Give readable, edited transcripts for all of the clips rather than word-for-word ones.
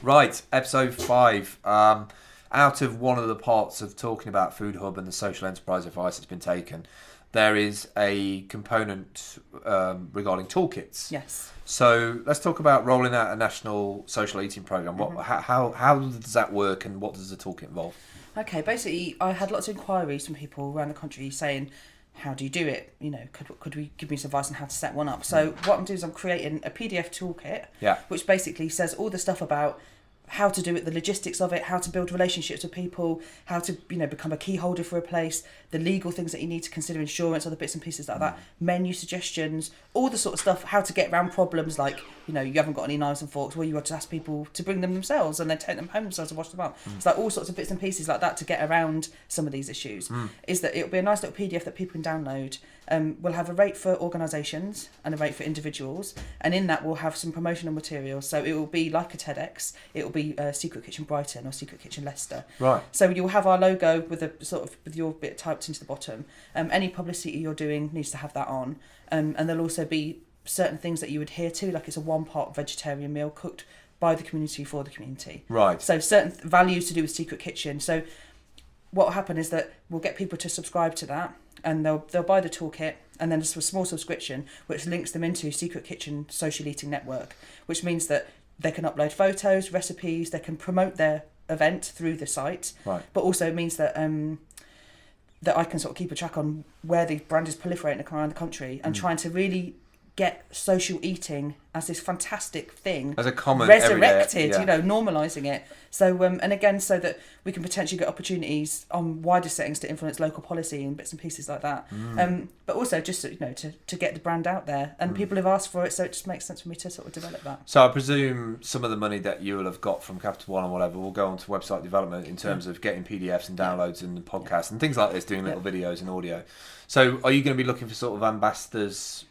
Right, episode 5. Out of one of the parts of talking about Food Hub and the social enterprise advice that's been taken, there is a component regarding toolkits. Yes. So let's talk about rolling out a national social eating program. How does that work, and what does the toolkit involve? Okay, basically, I had lots of inquiries from people around the country saying, how do you do it? You know, could we give me some advice on how to set one up? So what I'm doing is I'm creating a PDF toolkit, which basically says all the stuff about how to do it, the logistics of it, how to build relationships with people, how to, you know, become a key holder for a place, the legal things that you need to consider, insurance, other bits and pieces like that, menu suggestions, all the sort of stuff, how to get around problems like, you know, you haven't got any knives and forks, well, you have to ask people to bring them themselves and then take them home themselves and wash them up. It's like all sorts of bits and pieces like that to get around some of these issues. Is that it'll be a nice little PDF that people can download. We'll have a rate for organisations and a rate for individuals, and in that we'll have some promotional materials. So it will be like a TEDx, it will be Secret Kitchen Brighton or Secret Kitchen Leicester. Right. So you'll have our logo with a sort of with your bit typed into the bottom. Any publicity you're doing needs to have that on, and there'll also be certain things that you adhere to, like it's a 1-pot vegetarian meal cooked by the community for the community. Right. So certain values to do with Secret Kitchen. So what will happen is that we'll get people to subscribe to that, and they'll buy the toolkit, and then there's a small subscription which links them into Secret Kitchen Social Eating Network, which means that they can upload photos, recipes, they can promote their event through the site, but also it means that that I can sort of keep a track on where the brand is proliferating around the country and trying to really get social eating as this fantastic thing, as a common resurrected, everyday, you know, normalising it. So and again, so that we can potentially get opportunities on wider settings to influence local policy and bits and pieces like that. But also just, you know, to get the brand out there, and people have asked for it, so it just makes sense for me to sort of develop that. So I presume some of the money that you will have got from Capital One or whatever will go onto website development in terms of getting PDFs and downloads and podcasts and things like this, doing little videos and audio. So are you going to be looking for sort of ambassadors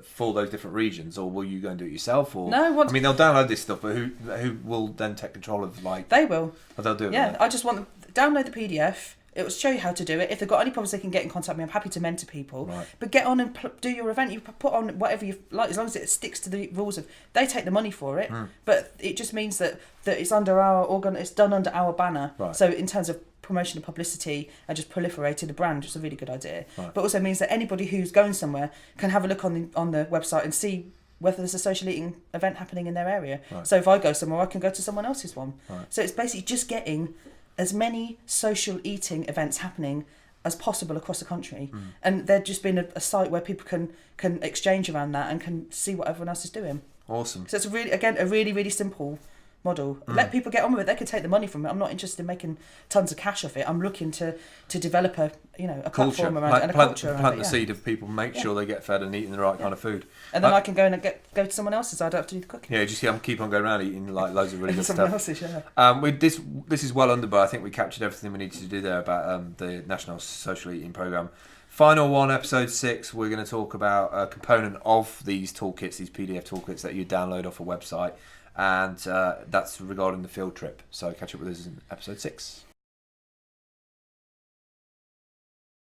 for those different regions, or will you go and do it yourself? Or no, I mean, they'll download this stuff, but who will then take control of, like? They will. Oh, they'll do it. Yeah, I just want them download the PDF. It will show you how to do it. If they've got any problems, they can get in contact with me. I'm happy to mentor people. Right. But get on and do your event. You put on whatever you like, as long as it sticks to the rules of. They take the money for it, but it just means that it's under our it's done under our banner. Right. So in terms of promotion and publicity and just proliferating the brand, it's a really good idea. Right. But also means that anybody who's going somewhere can have a look on the website and see whether there's a social eating event happening in their area. Right. So if I go somewhere, I can go to someone else's one. Right. So it's basically just getting as many social eating events happening as possible across the country, and there just being a site where people can exchange around that and can see what everyone else is doing. Awesome. So it's a really simple model. Let people get on with it. They can take the money from it. I'm not interested in making tons of cash off it. I'm looking to develop a platform around it and a culture around it. Plant the seed of people, make sure they get fed and eating the right kind of food. And then I can go and go to someone else's. I don't have to do the cooking. Yeah, just keep on going around eating like loads of really good someone stuff. else's, yeah. With this is well under, but I think we captured everything we needed to do there about the National Social Eating Programme. Final one, episode 6, we're going to talk about a component of these toolkits, these PDF toolkits that you download off a website, and that's regarding the field trip. So catch up with us in episode 6.